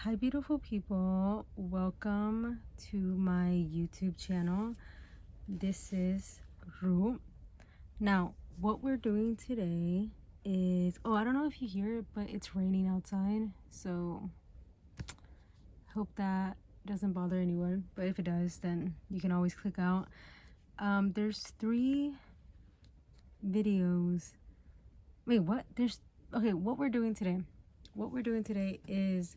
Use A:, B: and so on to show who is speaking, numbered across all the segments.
A: Hi beautiful people, welcome to my YouTube channel. This is Ru. Now what we're doing today is, I don't know if you hear it, but it's raining outside, so hope that doesn't bother anyone, but if it does, then you can always click out. There's 3 videos. Wait, what? What we're doing today is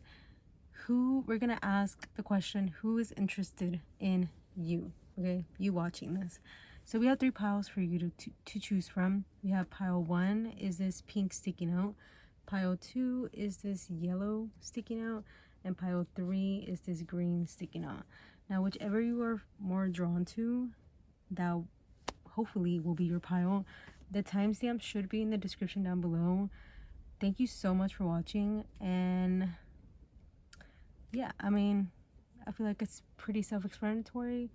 A: we're gonna ask the question, who is interested in you? Okay, you watching this. So we have 3 piles for you to choose from. We have pile 1 is this pink sticking out, pile 2 is this yellow sticking out, and pile 3 is this green sticking out. Now whichever you are more drawn to, that hopefully will be your pile. The timestamp should be in the description down below. Thank you so much for watching, and yeah, I mean, I feel like it's pretty self-explanatory.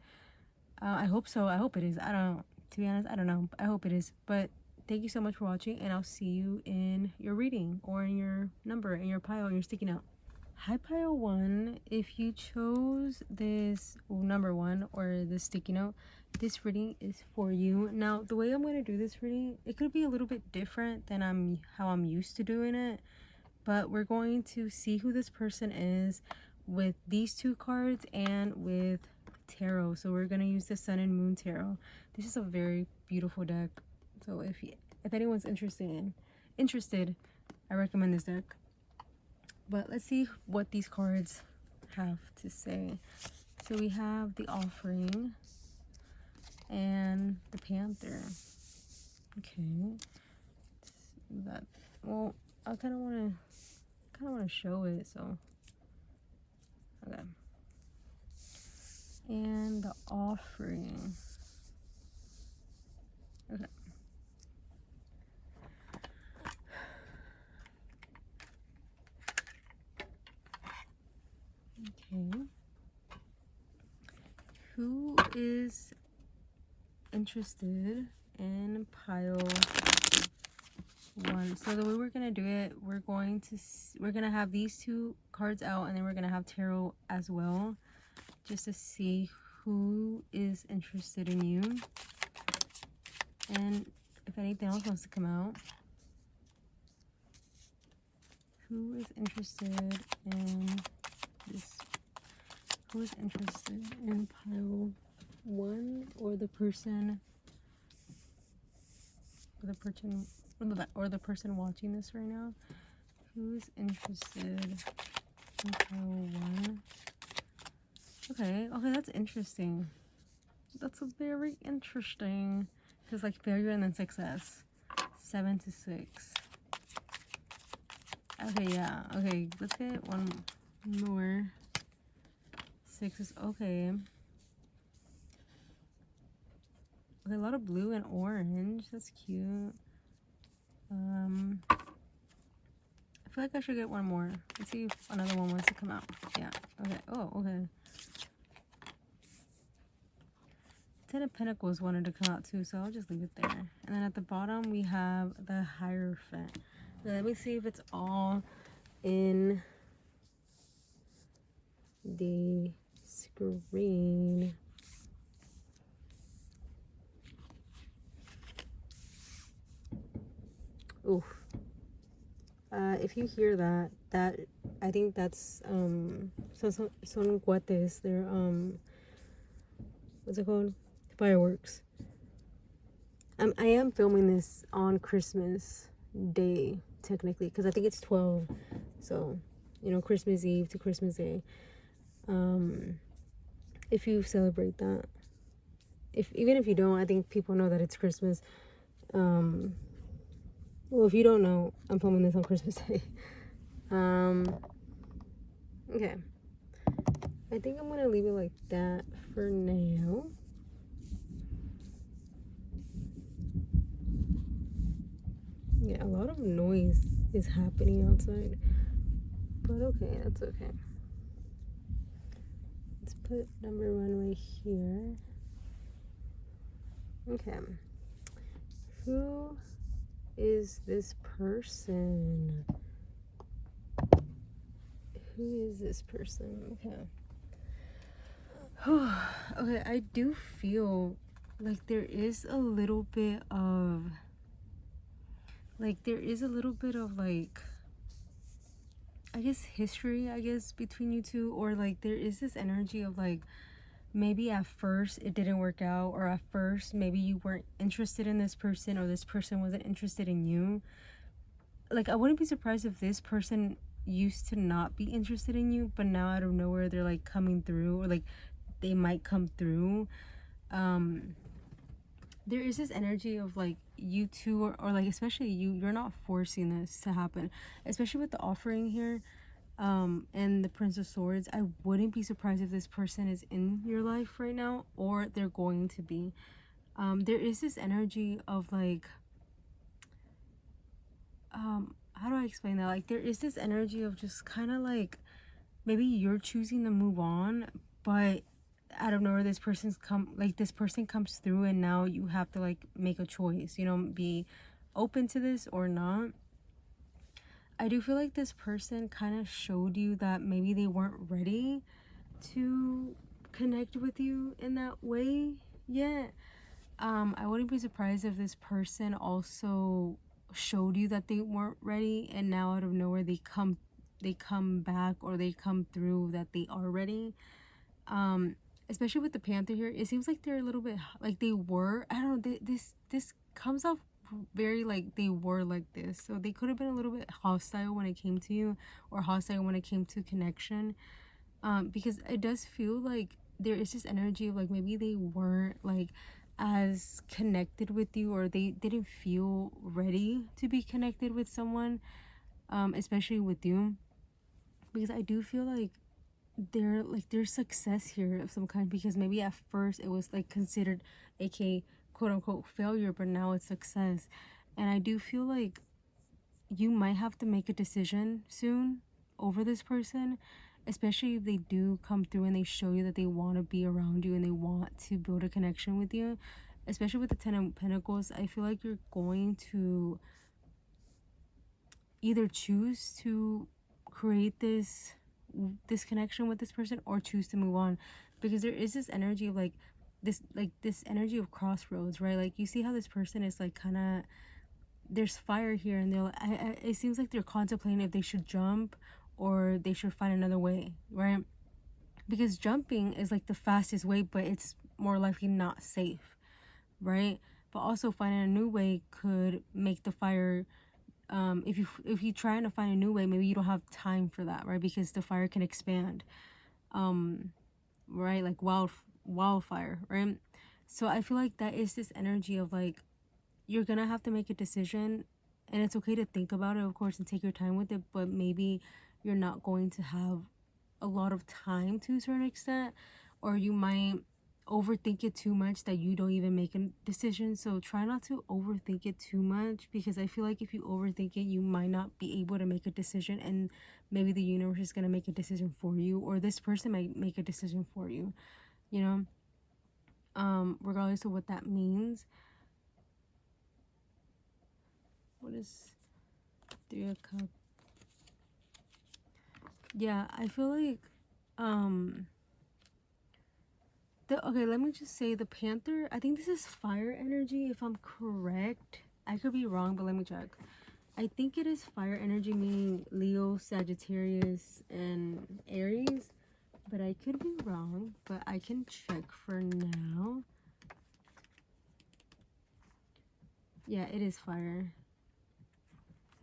A: I hope so. I hope it is. To be honest, I don't know. I hope it is. But thank you so much for watching, and I'll see you in your reading, or in your number, in your pile, in your sticky note. Hi, pile 1. If you chose this number 1 or this sticky note, this reading is for you. Now, the way I'm going to do this reading, it could be a little bit different than how I'm used to doing it. But we're going to see who this person is with these 2 cards and with tarot. So we're going to use the Sun and Moon Tarot. This is a very beautiful deck. So if anyone's interested, I recommend this deck. But let's see what these cards have to say. So we have the Offering and the Panther. Okay. Well, I kind of want to show it, so okay. And the Offering. Okay. Okay. Who is interested in pile 1? So the way we're gonna do it, we're gonna have these 2 cards out, and then we're gonna have tarot as well, just to see who is interested in you, and if anything else wants to come out. Who is interested in this? Who is interested in pile 1, or the person watching this right now? Who's interested in pile 1? Okay, that's interesting. That's very interesting. Because like failure and then success. 7 to 6. Okay, yeah. Okay, let's get one more. 6 is okay. Okay, a lot of blue and orange. That's cute. I feel like I should get one more. Let's see if another one wants to come out. Yeah. Okay. Oh, okay. 10 of Pentacles wanted to come out too, so I'll just leave it there. And then at the bottom we have the Hierophant. Let me see if it's all in the screen. Oof. If you hear that I think that's son guates. They're what's it called? Fireworks. I am filming this on Christmas Day technically, because I think it's 12, so Christmas Eve to Christmas Day. If you celebrate that, even if you don't, I think people know that it's Christmas. Well, if you don't know, I'm filming this on Christmas Day. Okay. I think I'm gonna leave it like that for now. Yeah, a lot of noise is happening outside. But okay, that's okay. Let's put number 1 right here. Okay. Who is this person? Who is this person? Okay. Okay, I do feel like there is a little bit of like I guess history, I guess, between you two, or like there is this energy of like maybe at first it didn't work out, or at first maybe you weren't interested in this person, or this person wasn't interested in you. Like, I wouldn't be surprised if this person used to not be interested in you, but now out of nowhere they're like coming through, or like they might come through. There is this energy of like you two, or like especially you're not forcing this to happen, especially with the offering here, and the Prince of Swords. I wouldn't be surprised if this person is in your life right now, or they're going to be. There is this energy of like, how do I explain that? Like, there is this energy of just kind of like maybe you're choosing to move on, but out of nowhere this person comes through, and now you have to like make a choice, be open to this or not. I do feel like this person kind of showed you that maybe they weren't ready to connect with you in that way yet. I wouldn't be surprised if this person also showed you that they weren't ready, and now out of nowhere they come back, or they come through that they are ready. Especially with the Panther here, it seems like they're a little bit like they were, I don't know, this comes off very like they were like this, so they could have been a little bit hostile when it came to you, or hostile when it came to connection, because it does feel like there is this energy of like maybe they weren't like as connected with you, or they didn't feel ready to be connected with someone, especially with you, because I do feel like there's success here of some kind, because maybe at first it was like considered aka quote unquote failure, but now it's success. And I do feel like you might have to make a decision soon over this person, especially if they do come through and they show you that they want to be around you and they want to build a connection with you. Especially with the Ten of Pentacles, I feel like you're going to either choose to create this connection with this person, or choose to move on, because there is this energy of like this energy of crossroads, right? Like, you see how this person is like kind of, there's fire here, and they're like, it seems like they're contemplating if they should jump or they should find another way, right? Because jumping is like the fastest way, but it's more likely not safe, right? But also finding a new way could make the fire, if you trying to find a new way, maybe you don't have time for that, right? Because the fire can expand, right? Like wildfire, right? So I feel like that is this energy of like you're gonna have to make a decision, and it's okay to think about it, of course, and take your time with it, but maybe you're not going to have a lot of time to a certain extent, or you might overthink it too much that you don't even make a decision. So try not to overthink it too much, because I feel like if you overthink it, you might not be able to make a decision, and maybe the universe is going to make a decision for you, or this person might make a decision for you, regardless of what that means. What is Three of Cups? Yeah, I feel like okay, let me just say the Panther, I think this is fire energy, if I'm correct. I could be wrong, but let me check. I think it is fire energy, meaning Leo, Sagittarius, and Aries, but I could be wrong, but I can check for now. Yeah, it is fire.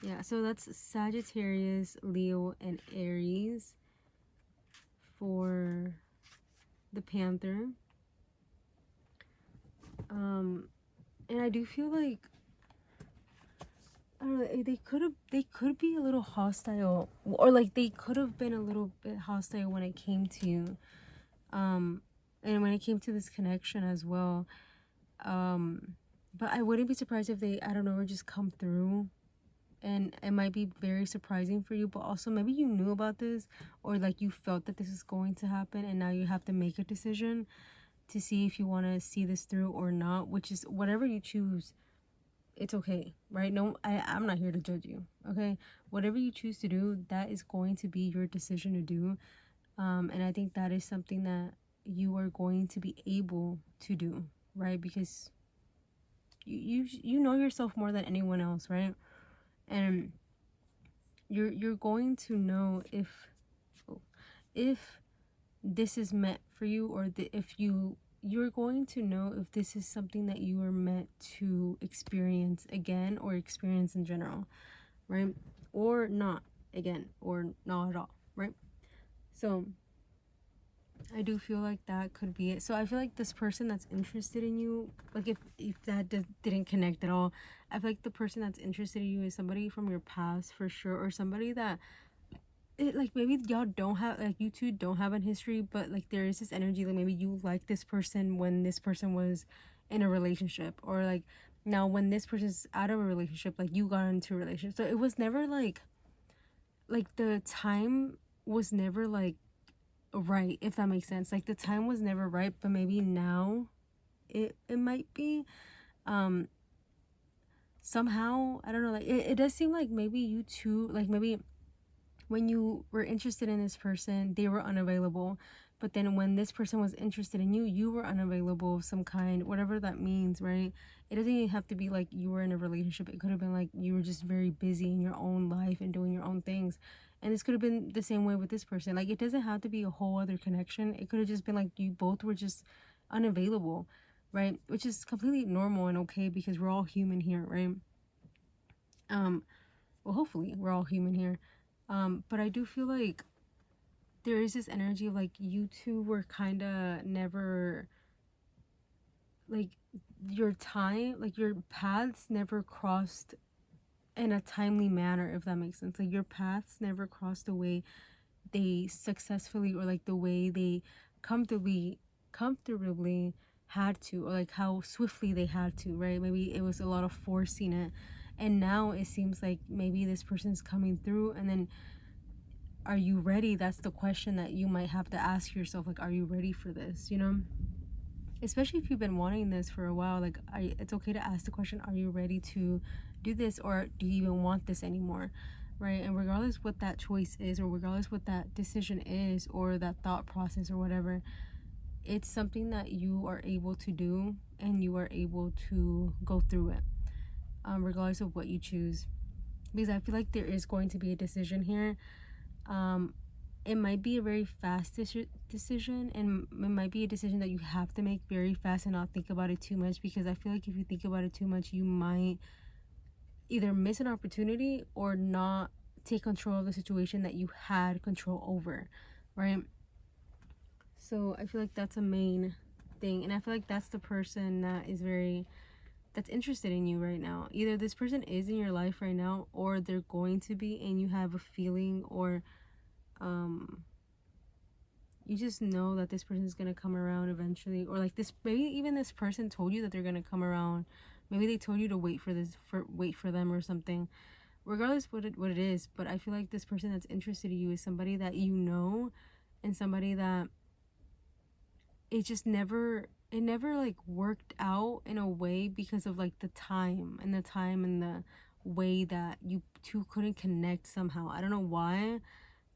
A: Yeah, so that's Sagittarius, Leo, and Aries for the Panther. And I do feel like, I don't know, they could be a little hostile, or like they could have been a little bit hostile when it came to you, and when it came to this connection as well. But I wouldn't be surprised if they, I don't know, just come through, and it might be very surprising for you, but also maybe you knew about this, or like you felt that this is going to happen, and now you have to make a decision to see if you want to see this through or not, which is whatever you choose. it's okay, right? No, I'm not here to judge you, okay? Whatever you choose to do, that is going to be your decision to do. And I think that is something that you are going to be able to do, right? Because you know yourself more than anyone else, right? And you're going to know if this is meant for you, or if you're going to know if this is something that you are meant to experience again, or experience in general, right? Or not again, or not at all, right? So I do feel like that could be it. So I feel like this person that's interested in you, like if that didn't connect at all, I feel like the person that's interested in you is somebody from your past for sure, or somebody that like maybe y'all don't have, like you two don't have a history, but like there is this energy, like maybe you like this person when this person was in a relationship, or like now when this person's out of a relationship, like you got into a relationship. So it was never like the time was never like right, if that makes sense. Like the time was never right, but maybe now it might be. Somehow, I don't know, like it does seem like maybe you two, like maybe when you were interested in this person, they were unavailable, but then when this person was interested in you, you were unavailable of some kind, whatever that means, right? It doesn't even have to be like you were in a relationship. It could have been like you were just very busy in your own life and doing your own things. And this could have been the same way with this person. Like it doesn't have to be a whole other connection. It could have just been like you both were just unavailable, right? Which is completely normal and okay, because we're all human here, right? Well, hopefully we're all human here. But I do feel like there is this energy of like you two were kind of never, like your paths never crossed in a timely manner, if that makes sense. Like your paths never crossed the way they successfully, or like the way they comfortably had to, or like how swiftly they had to, right? Maybe it was a lot of forcing it, and now it seems like maybe this person's coming through, and then are you ready? That's the question that you might have to ask yourself. Like, are you ready for this? You know, especially if you've been wanting this for a while. Like, it's okay to ask the question, are you ready to do this, or do you even want this anymore, right? And regardless what that choice is, or regardless what that decision is, or that thought process, or whatever, it's something that you are able to do, and you are able to go through it, regardless of what you choose. Because I feel like there is going to be a decision here. It might be a very fast decision, and it might be a decision that you have to make very fast and not think about it too much, because I feel like if you think about it too much, you might either miss an opportunity or not take control of the situation that you had control over, right? So I feel like that's a main thing, and I feel like that's the person that's interested in you right now. Either this person is in your life right now, or they're going to be, and you have a feeling, or you just know that this person is gonna come around eventually, or like this, maybe even this person told you that they're gonna come around. Maybe they told you to wait for them or something. Regardless what it is, but I feel like this person that's interested in you is somebody that you know, and somebody that it never like worked out in a way because of like the time and the way that you two couldn't connect somehow. I don't know why.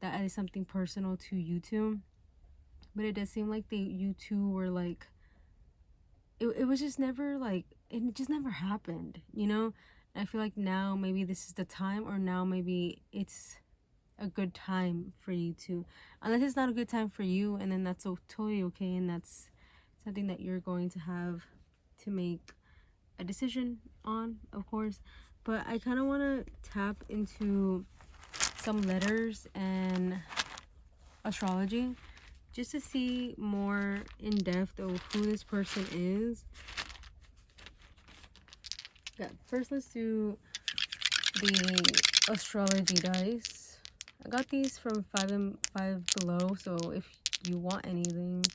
A: That is something personal to you two, but it does seem like you two were like, it was just never like, it just never happened, you know? And I feel like now maybe this is the time, or now maybe it's a good time for you to, unless it's not a good time for you, and then that's totally okay, and that's something that you're going to have to make a decision on, of course. But I kind of want to tap into some letters and astrology, just to see more in depth of who this person is. Yeah, first let's do the astrology dice. I got these from 5 and 5 Below, so if you want anything,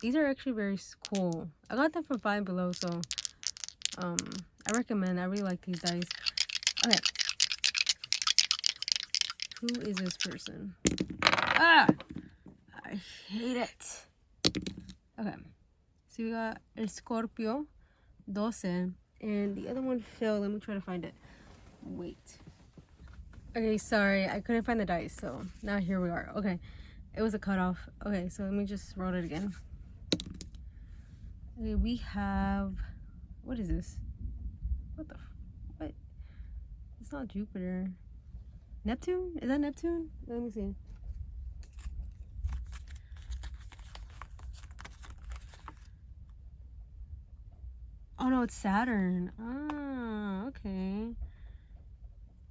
A: these are actually very cool. I got them from 5 Below, so I recommend. I really like these dice. Okay, who is this person? I hate it. Okay, so we got El Scorpio 12, and the other one fell. Let me try to find it. Wait. Okay, sorry, I couldn't find the dice, so now here we are. Okay, it was a cutoff. Okay, so let me just roll it again. Okay, we have, what is this? What? It's not Jupiter. Neptune? Is that Neptune? Let me see. Oh no, it's Saturn. Ah, okay.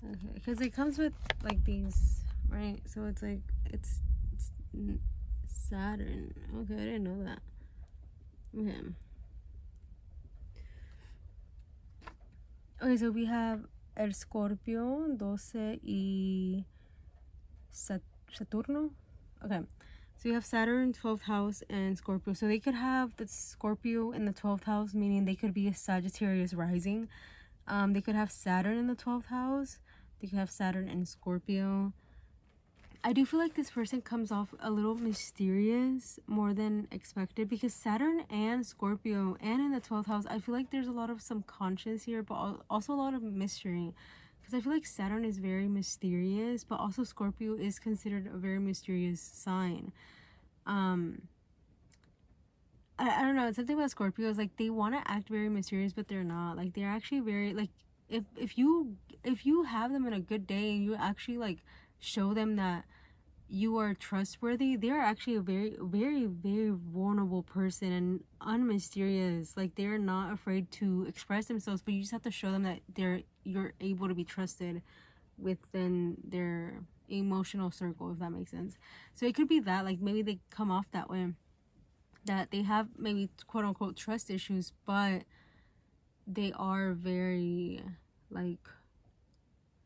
A: Okay, because it comes with like these, right? So it's like it's Saturn. Okay, I didn't know that. Okay. Okay, so we have El Scorpio, 12 y Saturno. Okay, so you have Saturn, 12th house, and Scorpio. So they could have the Scorpio in the 12th house, meaning they could be a Sagittarius rising. They could have Saturn in the 12th house. They could have Saturn in Scorpio. I do feel like this person comes off a little mysterious more than expected, because Saturn and Scorpio and in the 12th house, I feel like there's a lot of subconscious here, but also a lot of mystery, because I feel like Saturn is very mysterious, but also Scorpio is considered a very mysterious sign. I don't know, it's something about Scorpios, like they want to act very mysterious, but they're not. Like they're actually very, like, if you have them in a good day and you actually like show them that you are trustworthy, they are actually a very, very, very vulnerable person and unmysterious. Like they're not afraid to express themselves, but you just have to show them that you're able to be trusted within their emotional circle, if that makes sense. So it could be that, like, maybe they come off that way, that they have maybe quote unquote trust issues, but they are very, like,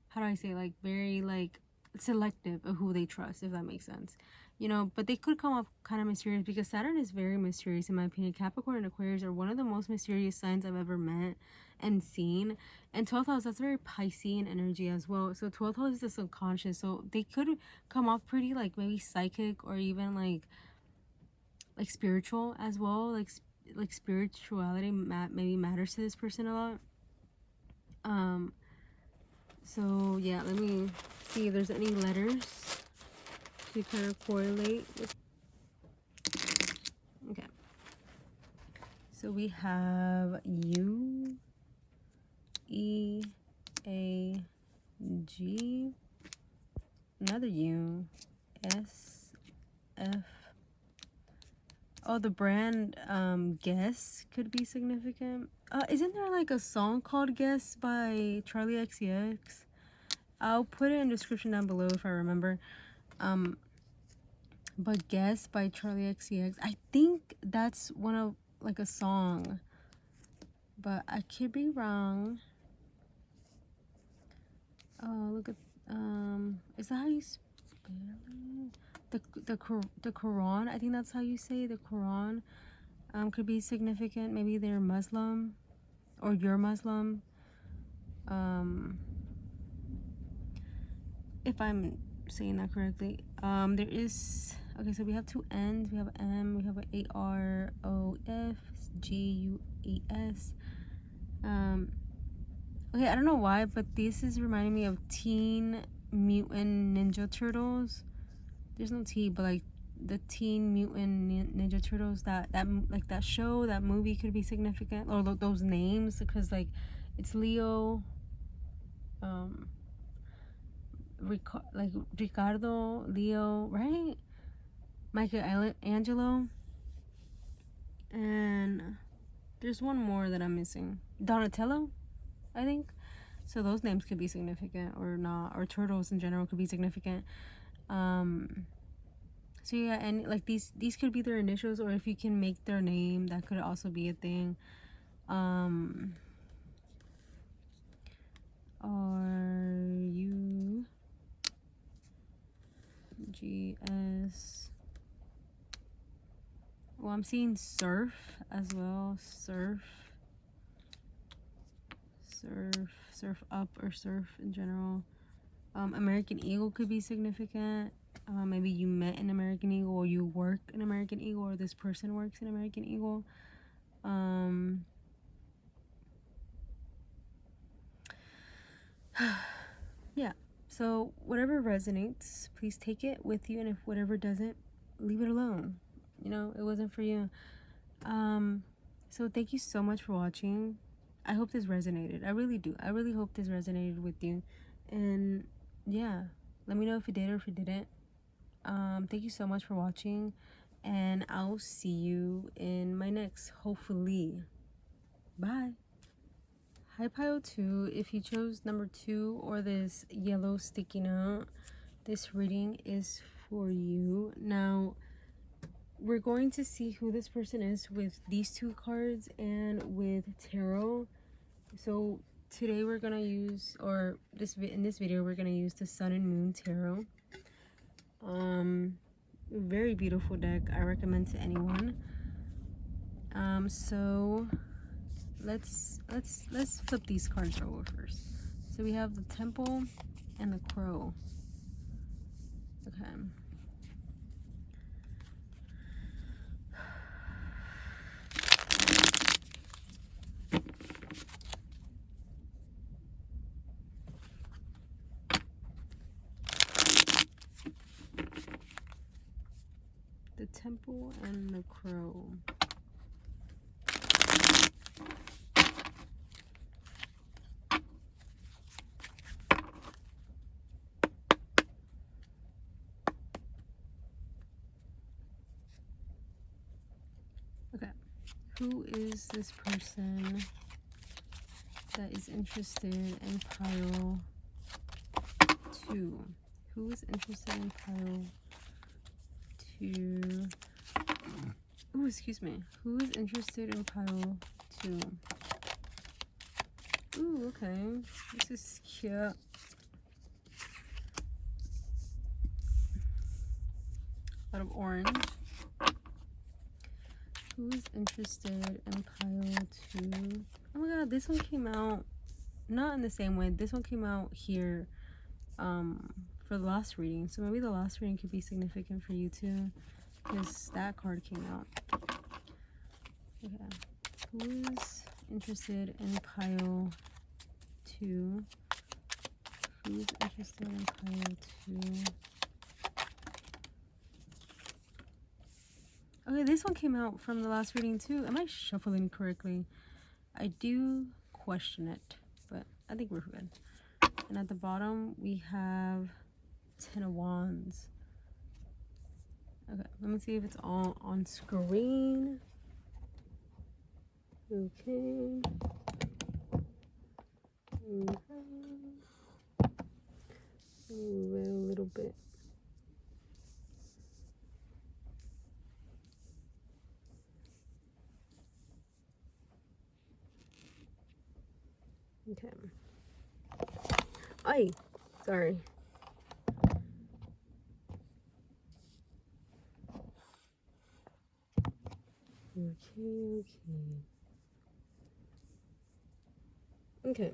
A: how do I say, like, very like selective of who they trust, if that makes sense, you know. But they could come off kind of mysterious, because Saturn is very mysterious in my opinion. Capricorn and Aquarius are one of the most mysterious signs I've ever met and seen. And 12th house, that's very Piscean energy as well. So 12th house is the subconscious, so they could come off pretty like maybe psychic, or even like spiritual as well. Like spirituality maybe matters to this person a lot. So yeah, let me see if there's any letters to kind of correlate with. Okay, so we have U, E, A, G, another U, S, F. Oh, the brand Guess could be significant. Isn't there like a song called Guess by Charlie XCX? I'll put it in the description down below if I remember. But Guess by Charlie XCX, I think that's one of like a song, but I could be wrong. Oh, look at is that how you spell it? The Quran, I think that's how you say the Quran. Could be significant. Maybe they're Muslim, or you're Muslim. If I'm saying that correctly. There is, okay, so we have two N's. We have M. We have an AROFGUES. Okay, I don't know why, but this is reminding me of Teen Mutant Ninja Turtles. There's no T, but like the Teen Mutant Ninja Turtles, that like that show, that movie could be significant, or those names, because like it's Leo, like Ricardo, Leo, right? Michelangelo, and there's one more that I'm missing. Donatello, I think. So those names could be significant or not, or turtles in general could be significant. So yeah, and like these could be their initials, or if you can make their name, that could also be a thing. RUGS. Well, I'm seeing surf as well. Surf up, or surf in general. American Eagle could be significant. Maybe you met an American Eagle, or you work an American Eagle, or this person works an American Eagle. Yeah, so whatever resonates, please take it with you, and if whatever doesn't, leave it alone. You know, it wasn't for you. So thank you so much for watching. I hope this resonated. I really do. I really hope this resonated with you. And yeah, let me know if it did or if it didn't. Thank you so much for watching, and I'll see you in my next, hopefully. Bye. Hi pile 2. If you chose number 2 or this yellow sticky note, this reading is for you. Now we're going to see who this person is with these 2 cards and with tarot. So today we're gonna use, or in this video we're gonna use the Sun and Moon tarot. Very beautiful deck. I recommend to anyone. So let's flip these cards over first. So we have the Temple and the Crow. Okay. The Temple and the Crow. Okay. Who is this person that is interested in pile 2? Who is interested in pile 2? Oh, excuse me. Who is interested in pile 2? Ooh, okay. This is cute. A lot of orange. Who is interested in pile 2? Oh my god, this one came out not in the same way. This one came out here for the last reading. So maybe the last reading could be significant for you too, because that card came out. Okay. Who is interested in pile 2? Who's interested in pile 2? Okay, this one came out from the last reading too. Am I shuffling correctly? I do question it, but I think we're good. And at the bottom, we have 10 of Wands. Okay, let me see if it's all on screen. Okay. Move it a little bit. Okay. Ay, sorry. Okay.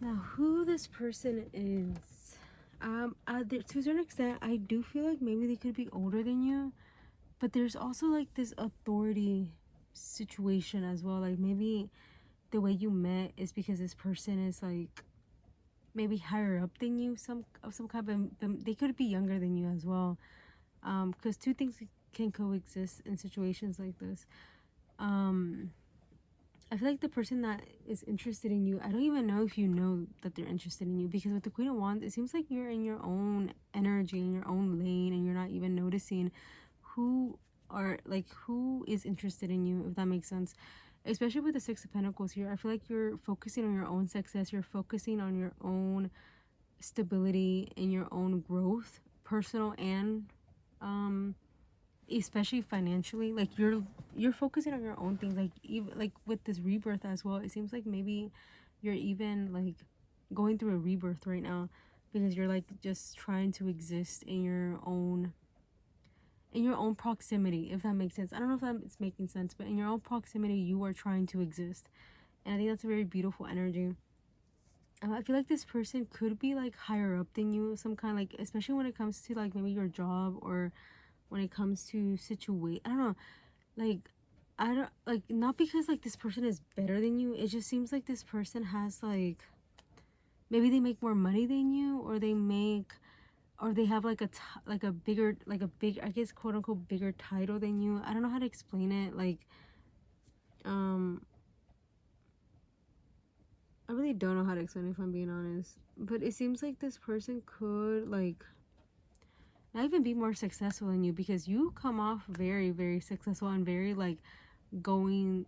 A: Now, who this person is? To a certain extent, I do feel like maybe they could be older than you, but there's also like this authority situation as well. Like maybe the way you met is because this person is like maybe higher up than you, some kind, but they could be younger than you as well. Because 2 things can coexist in situations like this. I feel like the person that is interested in you, I don't even know if you know that they're interested in you, because with the Queen of Wands, it seems like you're in your own energy, in your own lane, and you're not even noticing who is interested in you, if that makes sense. Especially with the 6 of Pentacles here, I feel like you're focusing on your own success, you're focusing on your own stability and your own growth, personal and especially financially. Like you're focusing on your own things, like even like with this rebirth as well. It seems like maybe you're even like going through a rebirth right now, because you're like just trying to exist in your own proximity, if that makes sense. I don't know if that's making sense, but in your own proximity you are trying to exist, and I think that's a very beautiful energy. I feel like this person could be like higher up than you, some kind, like especially when it comes to like maybe your job, or when it comes to I don't know, like I don't like, not because like this person is better than you, it just seems like this person has like maybe they make more money than you, or they have like a bigger, like a big, I guess, quote unquote, bigger title than you. I don't know how to explain it. Like, I really don't know how to explain it, if I'm being honest. But it seems like this person could, like, not even be more successful than you, because you come off very, very successful and very, like, going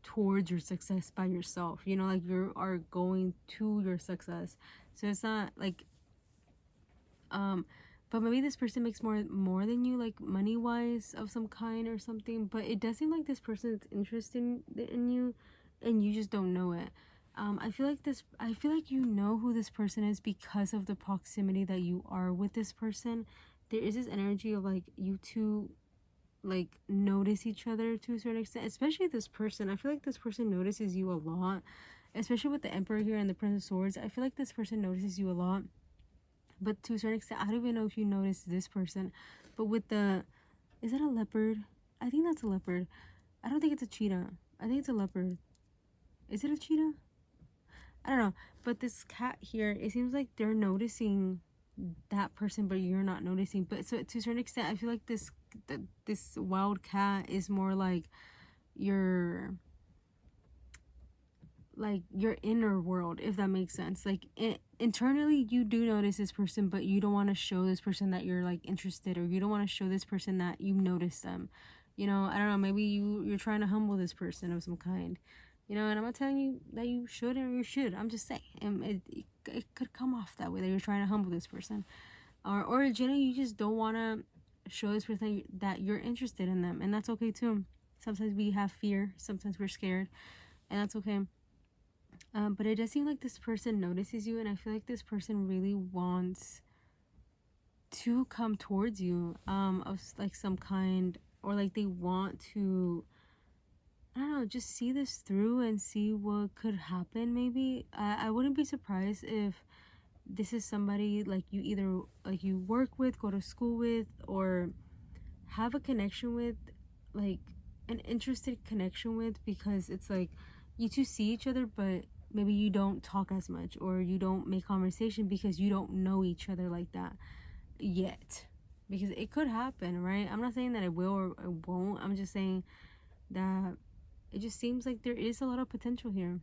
A: towards your success by yourself. You know, like, you are going to your success. So it's not like, but maybe this person makes more than you, like, money wise, of some kind or something. But it does seem like this person is interested in you, and you just don't know it. I feel like you know who this person is because of the proximity that you are with this person. There is this energy of, like, you two, like, notice each other to a certain extent, especially this person. I feel like this person notices you a lot, especially with the Emperor here and the Prince of Swords. I feel like this person notices you a lot, but to a certain extent, I don't even know if you notice this person. But with the, is that a leopard? I think that's a leopard. I don't think it's a cheetah. I think it's a leopard. Is it a cheetah? I don't know. But this cat here, it seems like they're noticing that person, but you're not noticing. But so to a certain extent, I feel like this wild cat is more like your inner world, if that makes sense. Like, internally you do notice this person, but you don't want to show this person that you're, like, interested, or you don't want to show this person that you notice them. You know, I don't know, maybe you're trying to humble this person of some kind, you know. And I'm not telling you that you should or you should. I'm just saying, it could come off that way, that you're trying to humble this person, or generally you just don't want to show this person that you're interested in them, and that's okay too. Sometimes we have fear, sometimes we're scared, and that's okay. But it does seem like this person notices you, and I feel like this person really wants to come towards you, of, like, some kind, or like they want to, I don't know, just see this through and see what could happen. Maybe I wouldn't be surprised if this is somebody, like, you either, like, you work with, go to school with, or have a connection with, like, an interested connection with, because it's like you two see each other, but maybe you don't talk as much, or you don't make conversation because you don't know each other like that yet. Because it could happen, right? I'm not saying that it will or it won't. I'm just saying that it just seems like there is a lot of potential here.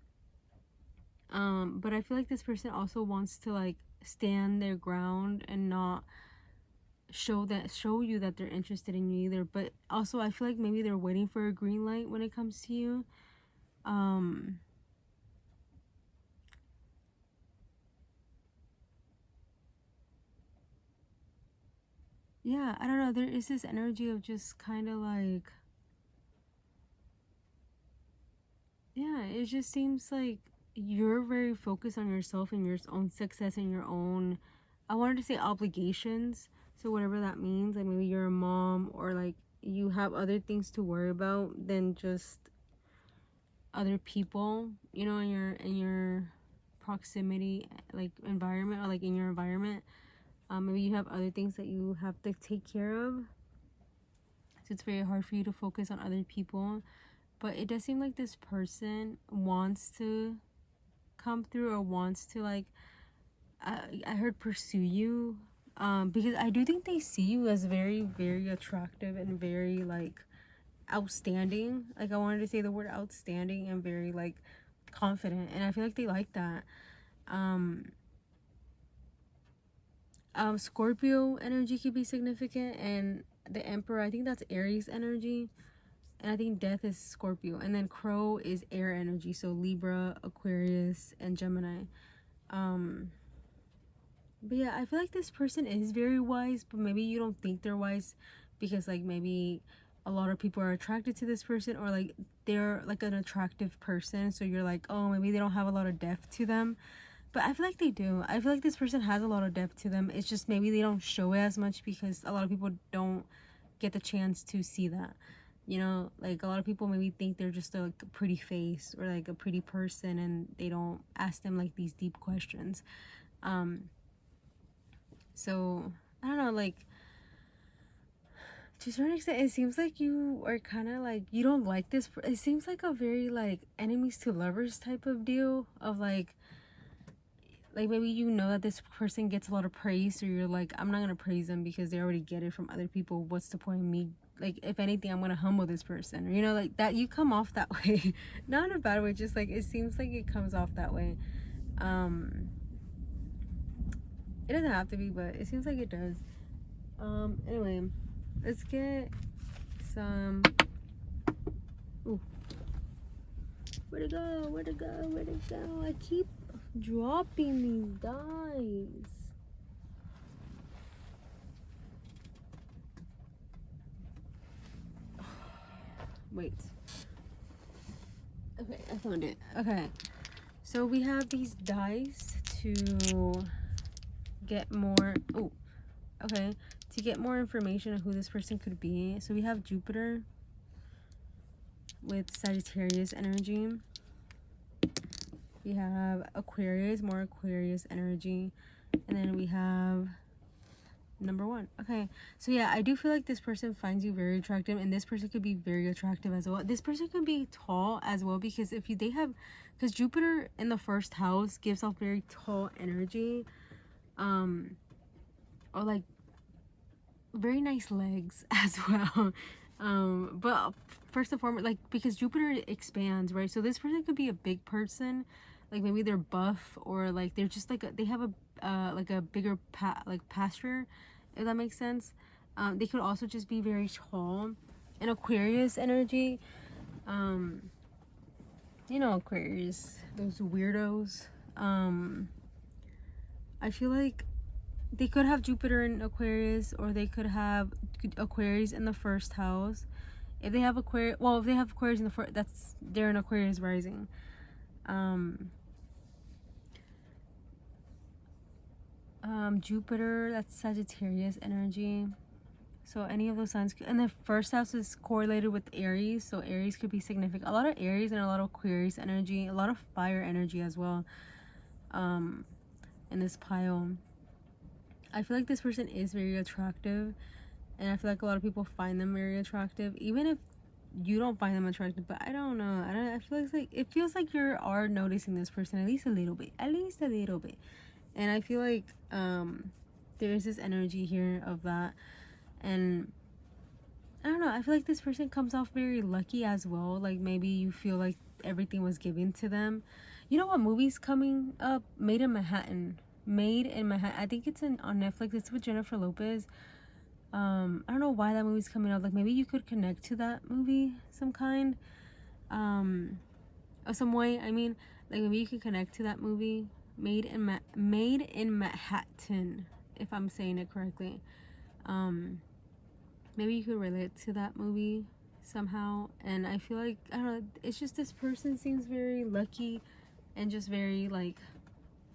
A: But I feel like this person also wants to, like, stand their ground and not show you that they're interested in you either. But also I feel like maybe they're waiting for a green light when it comes to you. Yeah, I don't know, there is this energy of just kind of like, yeah, it just seems like you're very focused on yourself and your own success and your own, I wanted to say, obligations. So whatever that means, like, maybe you're a mom, or like you have other things to worry about than just other people, you know, in your proximity, like, environment, or like in your environment. Maybe you have other things that you have to take care of, so it's very hard for you to focus on other people. But it does seem like this person wants to come through, or wants to, like, I heard pursue you, because I do think they see you as very, very attractive and very, like, outstanding. Like, I wanted to say the word outstanding, and very, like, confident, and I feel like they like that. Scorpio energy could be significant, and the Emperor, I think that's Aries energy, and I think Death is Scorpio, and then Crow is air energy, so Libra, Aquarius, and Gemini. But yeah, I feel like this person is very wise, but maybe you don't think they're wise because, like, maybe a lot of people are attracted to this person, or like they're like an attractive person, so you're like, oh, maybe they don't have a lot of depth to them. But I feel like they do. I feel like this person has a lot of depth to them. It's just maybe they don't show it as much because a lot of people don't get the chance to see that. You know, like, a lot of people maybe think they're just like a pretty face, or like a pretty person, and they don't ask them, like, these deep questions. So I don't know, like, to a certain extent, it seems like you are kind of like, you don't like this. It seems like a very, like, enemies to lovers type of deal, of like, like maybe you know that this person gets a lot of praise, or you're like, I'm not gonna praise them because they already get it from other people. What's the point of me? Like, if anything, I'm gonna humble this person, or, you know, like that. You come off that way. Not in a bad way, just like it seems like it comes off that way. It doesn't have to be, but it seems like it does. Anyway, let's get some. Ooh. Where'd it go? Where'd it go? Where'd it go? I keep dropping these dice. Wait. Okay, I found it. Okay. So we have these dice to get more. Oh, okay. To get more information on who this person could be. So we have Jupiter with Sagittarius energy. We have Aquarius, more Aquarius energy. And then we have number 1. Okay, so yeah, I do feel like this person finds you very attractive, and this person could be very attractive as well. This person can be tall as well, because if they have, because Jupiter in the first house gives off very tall energy, or like very nice legs as well. But first and foremost, like, because Jupiter expands, right? So this person could be a big person, like maybe they're buff, or like they're just like they have a like a bigger pasture, if that makes sense. They could also just be very tall. And Aquarius energy, you know, Aquarius, those weirdos. I feel like they could have Jupiter in Aquarius, or they could have Aquarius in the first house. If they have Aquarius, well, if they have Aquarius in the first, they're in Aquarius rising. Jupiter, that's Sagittarius energy. So any of those signs, and the first house is correlated with Aries, so Aries could be significant. A lot of Aries and a lot of Aquarius energy, a lot of fire energy as well. In this pile, I feel like this person is very attractive, and I feel like a lot of people find them very attractive, even if you don't find them attractive. But I don't know. I feel like it feels like you are noticing this person at least a little bit, and I feel like there is this energy here of that. And I don't know, I feel like this person comes off very lucky as well. Like maybe you feel like everything was given to them. You know what movie's coming up? Made in Manhattan. I think it's on Netflix. It's with Jennifer Lopez. I don't know why that movie's coming out. Like maybe you could connect to that movie some kind, or some way. I mean, like maybe you could connect to that movie. Made in Manhattan, if I'm saying it correctly. Maybe you could relate to that movie somehow. And I feel like, I don't know, it's just this person seems very lucky, and just very like,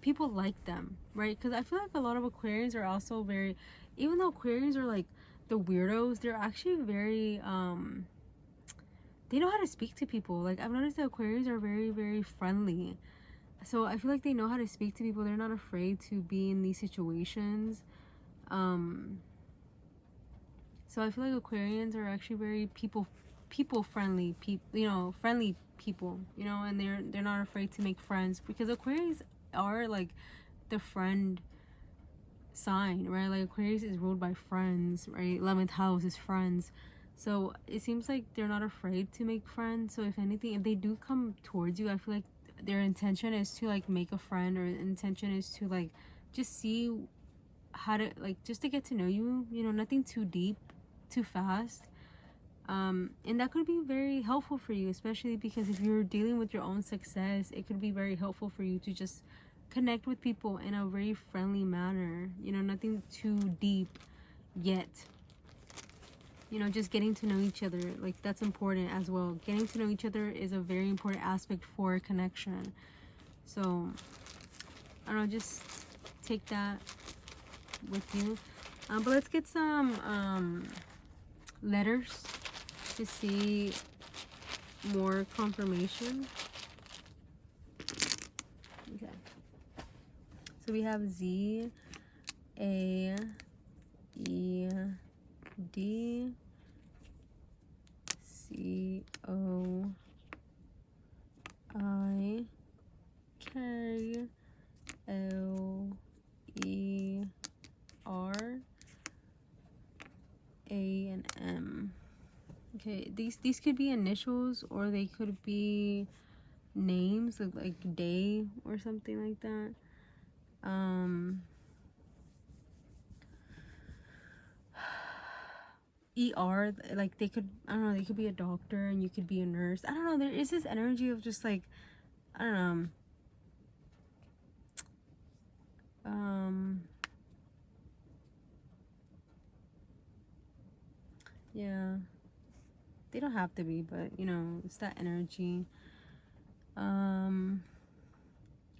A: people like them, right? Because I feel like a lot of Aquarians are also very, even though Aquarians are like the weirdos, they're actually very they know how to speak to people. Like I've noticed that Aquarians are very, very friendly. So I feel like they know how to speak to people. They're not afraid to be in these situations. So I feel like Aquarians are actually very people friendly, friendly people, and they're not afraid to make friends, because Aquarians are like the friend sign, right? Like Aquarius is ruled by friends, right? 11th house is friends. So it seems like they're not afraid to make friends. So if anything, if they do come towards you, I feel like their intention is to like make a friend, or intention is to like just see how to, like, just to get to know you, nothing too deep, too fast. And that could be very helpful for you, especially because if you're dealing with your own success, it could be very helpful for you to just connect with people in a very friendly manner, nothing too deep yet, just getting to know each other. Like that's important as well. Getting to know each other is a very important aspect for connection. So I don't know, just take that with you. But let's get some letters to see more confirmation. Okay, so we have Z, A, E, D, C, O, I, K, L E R A and M. Okay, these could be initials, or they could be names of like day or something like that. ER, like they could, I don't know, they could be a doctor and you could be a nurse. I don't know, there is this energy of just like, I don't know, yeah, they don't have to be, but you know, it's that energy.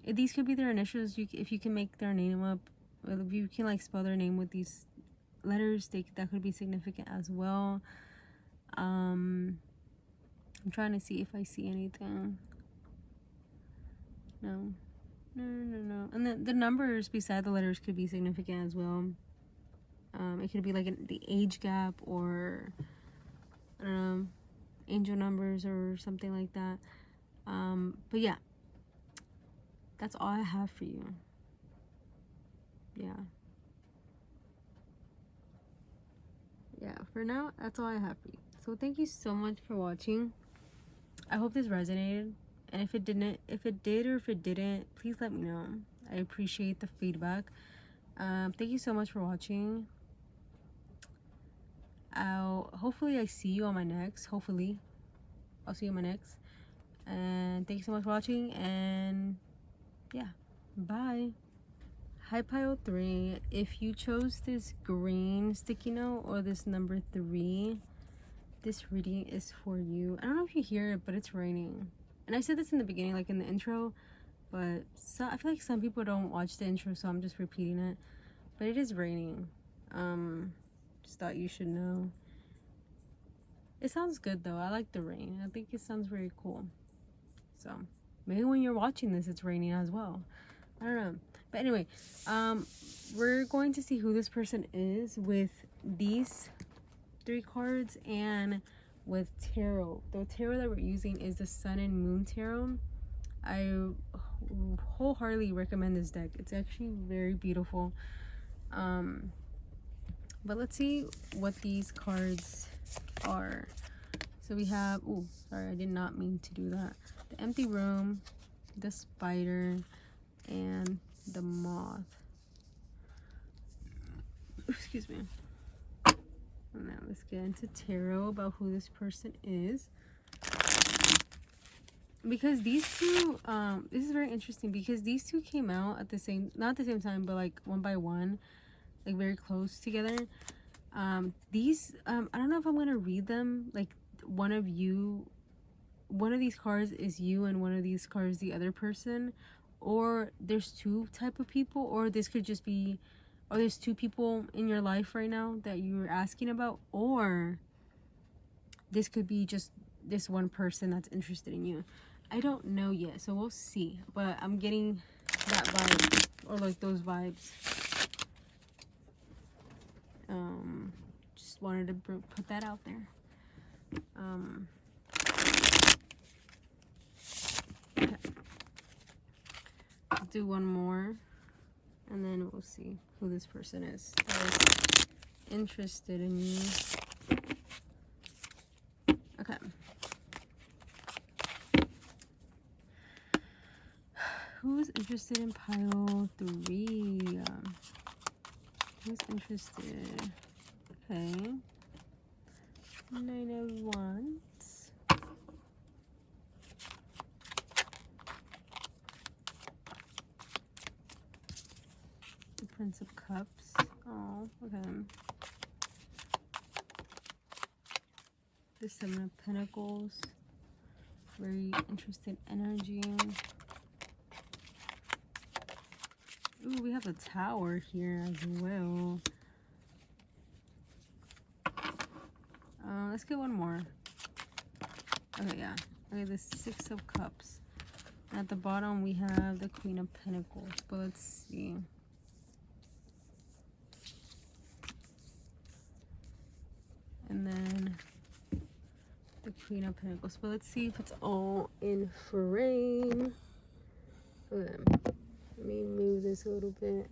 A: These could be their initials. If you can make their name up, if you can like spell their name with these letters, that could be significant as well. I'm trying to see if I see anything. No. And the numbers beside the letters could be significant as well. It could be like the age gap, or I don't know, angel numbers or something like that. But yeah, that's all I have for you. Yeah, for now, that's all I have for you. So thank you so much for watching. I hope this resonated, and if it did or if it didn't, please let me know. I appreciate the feedback. Thank you so much for watching. Hopefully I see you on my next. Hopefully I'll see you on my next. And thank you so much for watching, and yeah, bye. Hi pile 3, if you chose this green sticky note or this number 3, this reading is for you. I don't know if you hear it, but it's raining. And I said this in the beginning, like in the intro, but I feel like some people don't watch the intro, so I'm just repeating it. But it is raining. Just thought you should know. It sounds good though. I like the rain. I think it sounds very cool. So maybe when you're watching this, it's raining as well. I don't know. But anyway, we're going to see who this person is with these 3 cards and with tarot. The tarot that we're using is the Sun and Moon Tarot. I wholeheartedly recommend this deck. It's actually very beautiful. But let's see what these cards are. So we have, oh, sorry, I did not mean to do that. The Empty Room, the Spider, and the Moth. Excuse me. Now let's get into tarot about who this person is. Because these two, this is very interesting because these two came out at the same, not at the same time, but like one by one, like very close together. I don't know if I'm gonna read them, like one of these cards is you and one of these cards the other person, or there's 2 type of people, or this could just be, or there's 2 people in your life right now that you're asking about, or this could be just this one person that's interested in you. I don't know yet, so we'll see, but I'm getting that vibe, or like those vibes. Just wanted to put that out there. Okay. Let's do one more, and then we'll see who this person is that is interested in you. Okay. Who's interested in pile 3? Who's interested? Okay. 9 of Wands. The Prince of Cups. Oh, okay. The 7 of Pentacles. Very interested energy. Ooh, we have a Tower here as well. Let's get one more. Okay, yeah. Okay, the 6 of Cups. At the bottom, we have the Queen of Pentacles. But let's see. And then the Queen of Pentacles. But let's see if it's all in frame. Okay. me move this a little bit.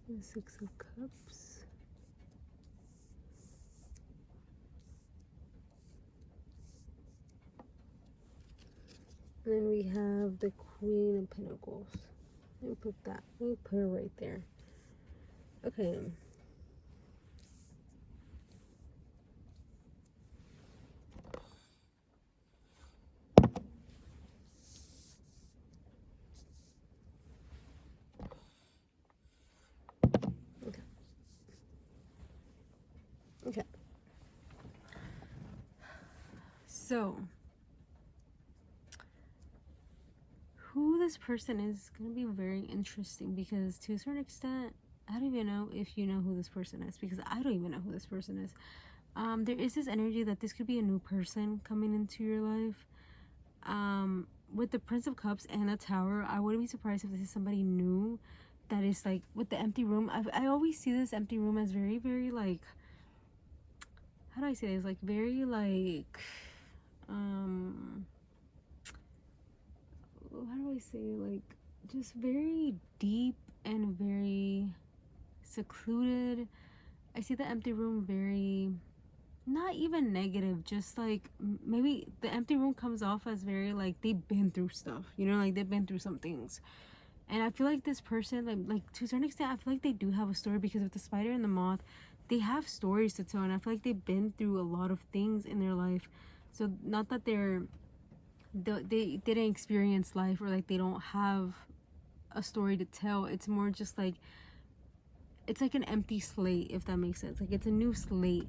A: The Six of Cups. And then we have the Queen of Pentacles. Let me put that. Let me put her right there. Okay. Okay. So, who this person is going to be very interesting, because to a certain extent, I don't even know if you know who this person is, because I don't even know who this person is. There is this energy that this could be a new person coming into your life. With the Prince of Cups and the Tower, I wouldn't be surprised if this is somebody new that is like, with the empty room. I always see this empty room as very, very like, how do I say this? Like, very like, how do I say it? Like, just very deep and very secluded. I see the empty room very, not even negative, just like, maybe the empty room comes off as very like they've been through stuff, you know, like they've been through some things. And I feel like this person, like to a certain extent, I feel like they do have a story, because with the Spider and the Moth, they have stories to tell, and I feel like they've been through a lot of things in their life. So not that they didn't experience life, or like they don't have a story to tell. It's more just like, it's like an empty slate, if that makes sense. Like, it's a new slate.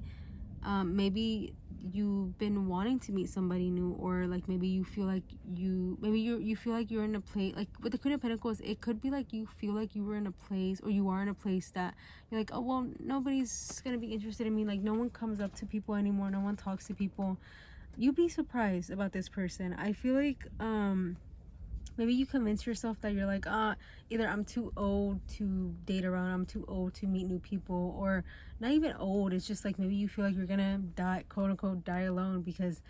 A: Maybe you've been wanting to meet somebody new, or like maybe you feel like you feel like you're in a place, like with the Queen of Pentacles, it could be like you feel like you were in a place, or you are in a place that you're like, oh well, nobody's gonna be interested in me, like no one comes up to people anymore, no one talks to people. You'd be surprised about this person. I feel like maybe you convince yourself that you're like, either I'm too old to date around, I'm too old to meet new people, or not even old, it's just like maybe you feel like you're gonna die, quote unquote, die alone, because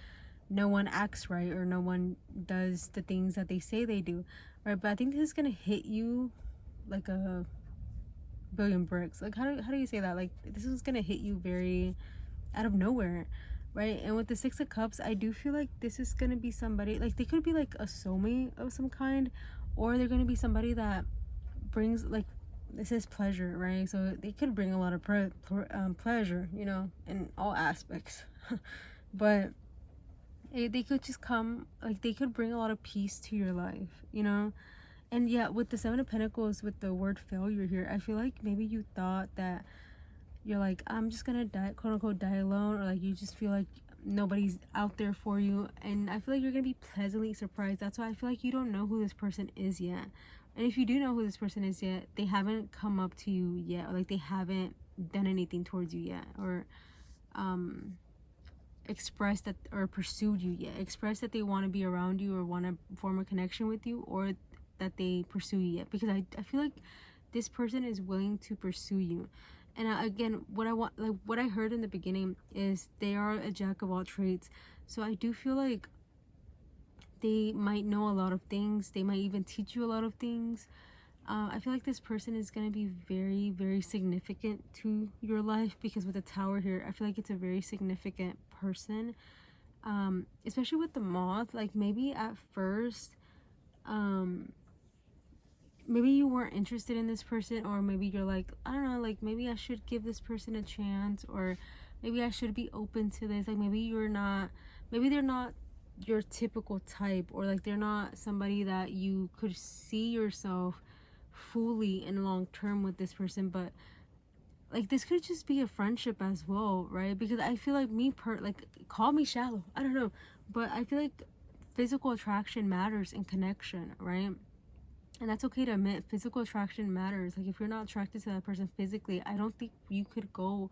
A: no one acts right, or no one does the things that they say they do, right? But I think this is gonna hit you like a billion bricks. Like, how do you say that? Like, this is gonna hit you very out of nowhere, right? And with the Six of Cups, I do feel like this is gonna be somebody, like they could be like a soulmate of some kind, or they're gonna be somebody that brings, like, this is pleasure, right? So they could bring a lot of pleasure, you know, in all aspects. But they could just come, like they could bring a lot of peace to your life, you know. And yeah, with the Seven of Pentacles, with the word failure here, I feel like maybe you thought that you're like, I'm just gonna die, quote unquote, die alone, or like you just feel like nobody's out there for you. And I feel like you're gonna be pleasantly surprised. That's why I feel like you don't know who this person is yet. And if you do know who this person is yet, they haven't come up to you yet, or like they haven't done anything towards you yet, or expressed that, or pursued you yet, expressed that they want to be around you, or want to form a connection with you, or that they pursue you yet. Because I feel like this person is willing to pursue you. And again, what I heard in the beginning is they are a jack of all trades. So I do feel like they might know a lot of things. They might even teach you a lot of things. I feel like this person is going to be very, very significant to your life, because with the Tower here, I feel like it's a very significant person. Especially with the Moth, like maybe at first, maybe you weren't interested in this person, or maybe you're like, I don't know, like maybe I should give this person a chance, or maybe I should be open to this. Like maybe they're not your typical type, or like they're not somebody that you could see yourself fully in long term with this person. But like this could just be a friendship as well, right? Because I feel like like, call me shallow, I don't know, but I feel like physical attraction matters in connection, right? And that's okay to admit. Physical attraction matters. Like if you're not attracted to that person physically, I don't think you could go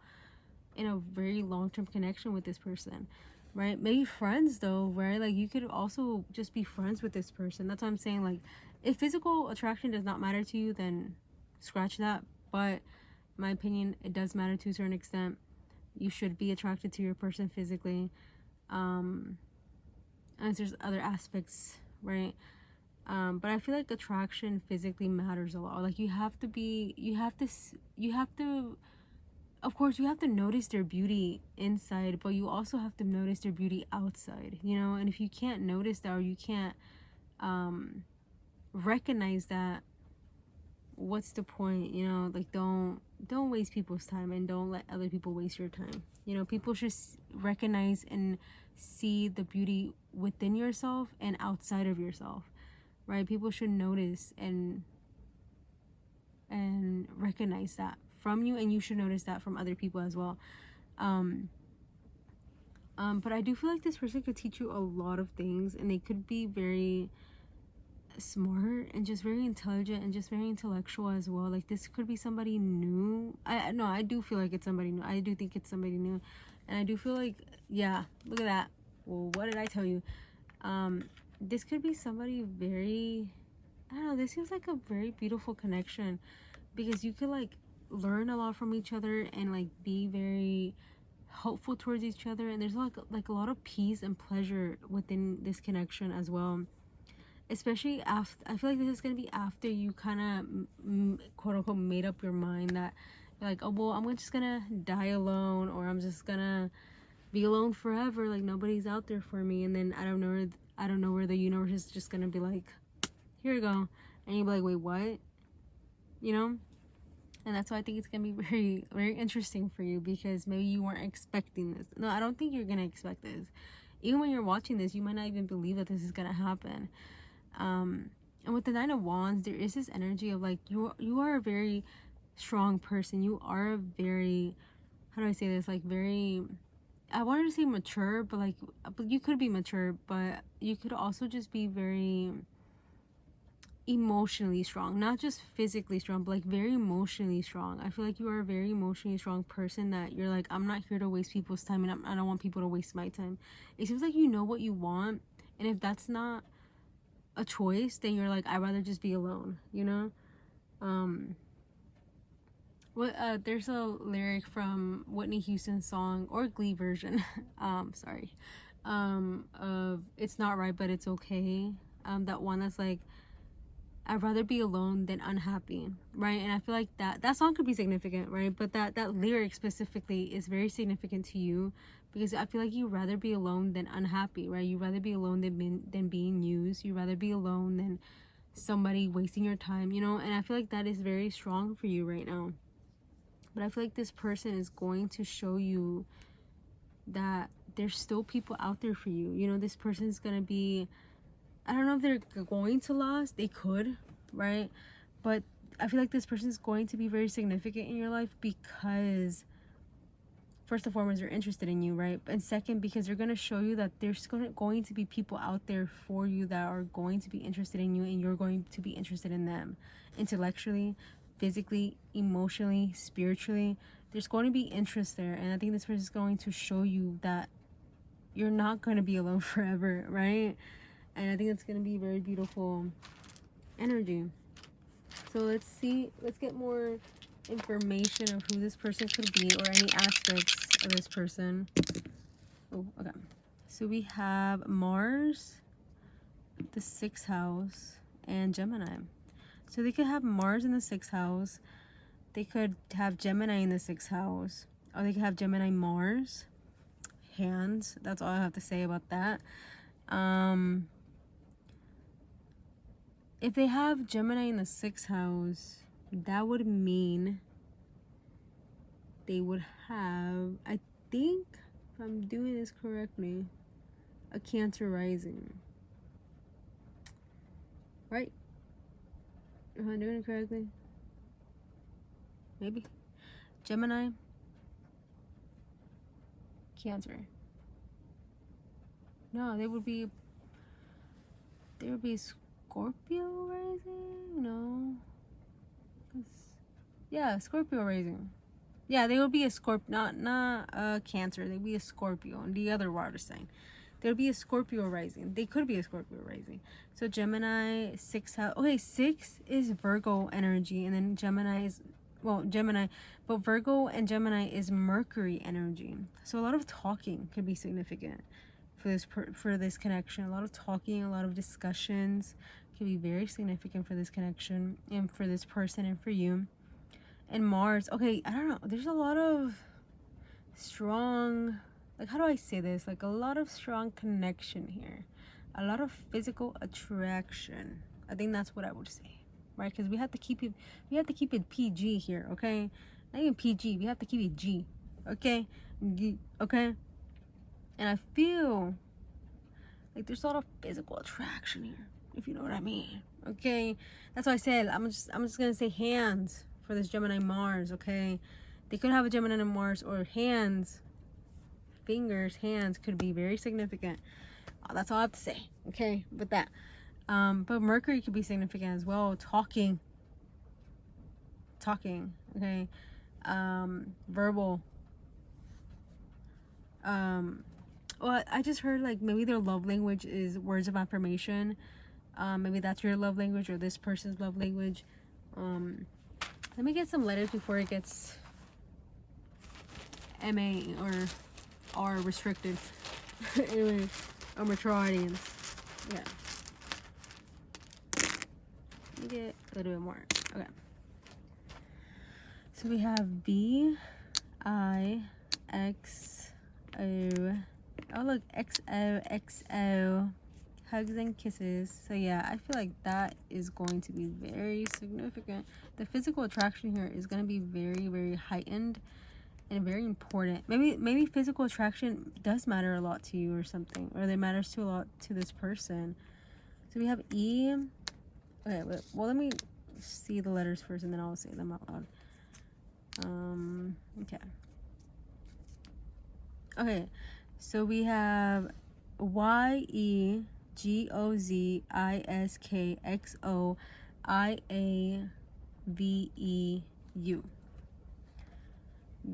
A: in a very long-term connection with this person, right? Maybe friends though, right? Like you could also just be friends with this person. That's what I'm saying. Like if physical attraction does not matter to you, then scratch that. But my opinion, it does matter to a certain extent. You should be attracted to your person physically. And there's other aspects, right? But I feel like attraction physically matters a lot. Like you have to, of course, you have to notice their beauty inside, but you also have to notice their beauty outside, you know? And if you can't notice that, or you can't recognize that, what's the point, you know? Like, don't waste people's time, and don't let other people waste your time. You know, people should recognize and see the beauty within yourself and outside of yourself, right? People should notice and recognize that from you, and you should notice that from other people as well. But I do feel like this person could teach you a lot of things, and they could be very smart and just very intelligent and just very intellectual as well. Like, this could be somebody new. I do feel like it's somebody new. I do think it's somebody new, and I do feel like, yeah, look at that. Well, what did I tell you? This could be somebody very, I don't know, this seems like a very beautiful connection, because you could like learn a lot from each other and like be very helpful towards each other, and there's like a lot of peace and pleasure within this connection as well. Especially after, I feel like this is gonna be after you kind of quote unquote made up your mind that you're like, oh well, I'm just gonna die alone, or I'm just gonna be alone forever, like nobody's out there for me. And then I don't know where the universe is just gonna be like, here you go, and you'll be like, wait, what? You know? And that's why I think it's gonna be very, very interesting for you, because maybe you weren't expecting this. No, I don't think you're gonna expect this. Even when you're watching this, you might not even believe that this is gonna happen. And with the Nine of Wands, there is this energy of like, you are a very strong person. You are a very, how do I say this, like very, I wanted to say mature, but you could be mature, but you could also just be very emotionally strong, not just physically strong, but like very emotionally strong. I feel like you are a very emotionally strong person, that you're like, I'm not here to waste people's time, and I don't want people to waste my time. It seems like you know what you want, and if that's not a choice, then you're like, I'd rather just be alone, you know? There's a lyric from Whitney Houston's song, or Glee version, of It's Not Right But It's Okay. That one that's like, I'd rather be alone than unhappy, right? And I feel like that song could be significant, right? But that lyric specifically is very significant to you, because I feel like you'd rather be alone than unhappy, right? You'd rather be alone than being used. You'd rather be alone than somebody wasting your time, you know? And I feel like that is very strong for you right now. But I feel like this person is going to show you that there's still people out there for you. You know, this person is going to be, I don't know if they're going to last. They could, right? But I feel like this person is going to be very significant in your life, because first and foremost, they're interested in you, right? And second, because they're going to show you that there's going to be people out there for you that are going to be interested in you, and you're going to be interested in them intellectually, physically, emotionally, spiritually. There's going to be interest there, and I think this person is going to show you that you're not going to be alone forever, right? And I think it's going to be very beautiful energy. So let's get more information of who this person could be, or any aspects of this person. Oh, okay. So we have Mars, the 6th house, and Gemini. So they could have Mars in the 6th house. They could have Gemini in the 6th house. Or they could have Gemini Mars. Hands. That's all I have to say about that. If they have Gemini in the 6th house, that would mean they would have, I think, if I'm doing this correctly, a Cancer rising. Right? Am I doing it correctly? Maybe. Gemini. Cancer. No, they would be Scorpio rising? No. Yeah, Scorpio rising. Yeah, they would be a Scorpio, not a Cancer. They'd be a Scorpio, and the other water sign. There would be a Scorpio rising. They could be a Scorpio rising. So Gemini, 6th house. Okay, 6 is Virgo energy, and then Gemini is well, Gemini, but Virgo and Gemini is Mercury energy. So a lot of talking could be significant for this connection. A lot of talking, a lot of discussions can be very significant for this connection and for this person and for you. And Mars, okay, I don't know, there's a lot of strong, like, how do I say this, like a lot of strong connection here, a lot of physical attraction. I think that's what I would say, right? Because we have to keep it PG here, okay? Not even PG, we have to keep it G, okay? Okay. And I feel like there's a lot of physical attraction here, if you know what I mean. Okay, that's why I said I'm just gonna say hands for this Gemini Mars. Okay, they could have a Gemini Mars, or hands, fingers, hands could be very significant. That's all I have to say. Okay, with that. But Mercury could be significant as well. Talking. Okay, verbal. Well, I just heard like maybe their love language is words of affirmation. Maybe that's your love language or this person's love language. Let me get some letters before it gets MA or R restricted. Anyway, a mature audience. Yeah. Let me get a little bit more. Okay. So we have B, I, X, O. Oh look, XO, hugs and kisses. So yeah, I feel like that is going to be very significant. The physical attraction here is going to be very, very heightened and very important. Maybe physical attraction does matter a lot to you or something, or it matters to a lot to this person. So we have E. Okay, well, let me see the letters first and then I'll say them out loud. Okay, so we have YEGOZISKXOIAVEU.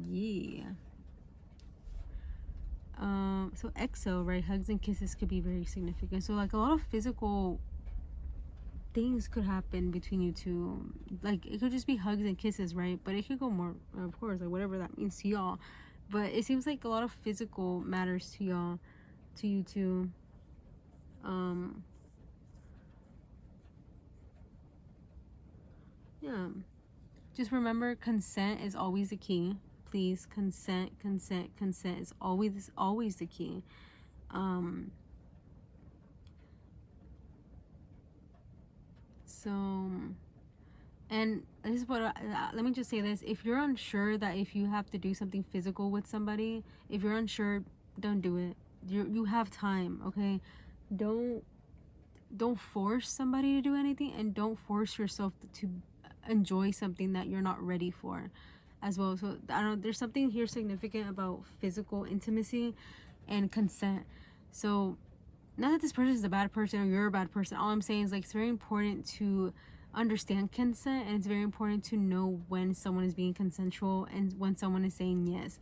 A: Yeah. So EXO, right? Hugs and kisses could be very significant. So like a lot of physical things could happen between you two. Like it could just be hugs and kisses, right? But it could go more, of course, like whatever that means to y'all. But it seems like a lot of physical matters to y'all, to you two. Yeah. Just remember, consent is always the key. Please, consent is always the key. And this is what let me just say this: if you're unsure that if you have to do something physical with somebody, if you're unsure, don't do it. You have time, okay? Don't force somebody to do anything, and don't force yourself to enjoy something that you're not ready for as well. So I don't know, there's something here significant about physical intimacy and consent. So not that this person is a bad person or you're a bad person. All I'm saying is like it's very important to understand consent, and it's very important to know when someone is being consensual and when someone is saying yes.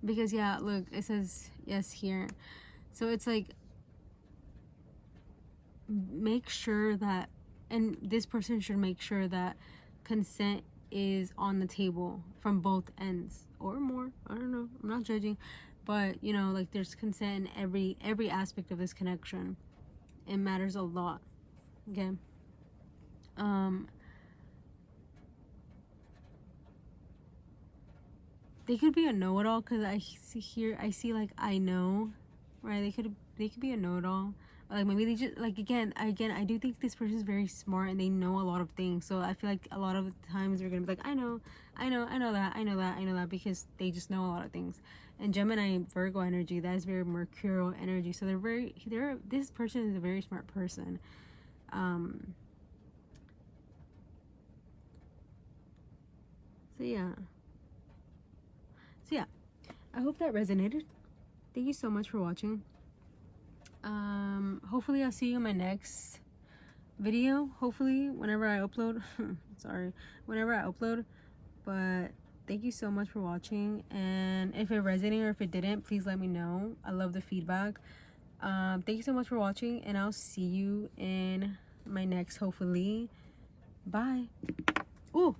A: Because yeah, look, it says yes here. So it's like, make sure that, and this person should make sure that consent is on the table from both ends or more. I don't know, I'm not judging, but you know, like there's consent in every aspect of this connection. It matters a lot. Okay. They could be a know-it-all, because I see like I know, right? They could be a know-it-all. Like maybe they just like again I do think this person is very smart and they know a lot of things. So I feel like a lot of the times they're gonna be like, I know that, because they just know a lot of things. And Gemini Virgo energy, that is very mercurial energy. So this person is a very smart person. So yeah, I hope that resonated. Thank you so much for watching. Hopefully I'll see you in my next video, hopefully whenever I upload. Whenever I upload. But thank you so much for watching, and if it resonated or if it didn't, please let me know. I love the feedback. Thank you so much for watching, and I'll see you in my next, hopefully. Bye. Ooh.